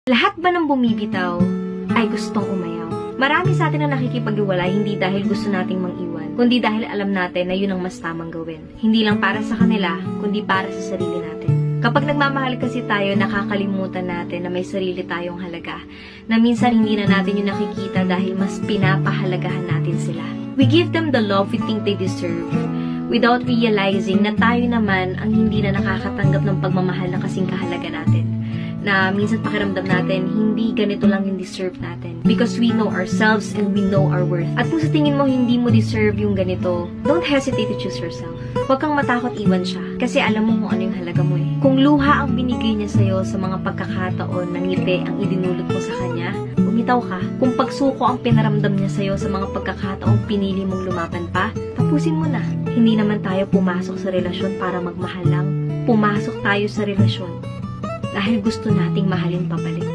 Lahat ba ng bumibitaw ay gustong umayaw? Marami sa atin ang nakikipag-iwalay hindi dahil gusto nating mang-iwan, kundi dahil alam natin na yun ang mas tamang gawin. Hindi lang para sa kanila, kundi para sa sarili natin. Kapag nagmamahal kasi tayo, nakakalimutan natin na may sarili tayong halaga, na minsan hindi na natin yung nakikita dahil mas pinapahalagahan natin sila. We give them the love we think they deserve, without realizing na tayo naman ang hindi na nakakatanggap ng pagmamahal na kasing kahalaga natin. Na minsan pakiramdam natin, hindi ganito lang yung deserve natin. Because we know ourselves and we know our worth. At kung sa tingin mo hindi mo deserve yung ganito, don't hesitate to choose yourself. Huwag kang matakot iwan siya. Kasi alam mo kung ano yung halaga mo eh. Kung luha ang binigay niya sa'yo sa mga pagkakataon na ngiti ang idinulot mo sa kanya, bumitaw ka. Kung pagsuko ang pinaramdam niya sa'yo sa mga pagkakataong pinili mong lumaban pa, tapusin mo na. Hindi naman tayo pumasok sa relasyon para magmahal lang. Pumasok tayo sa relasyon dahil gusto nating mahalin pabalik.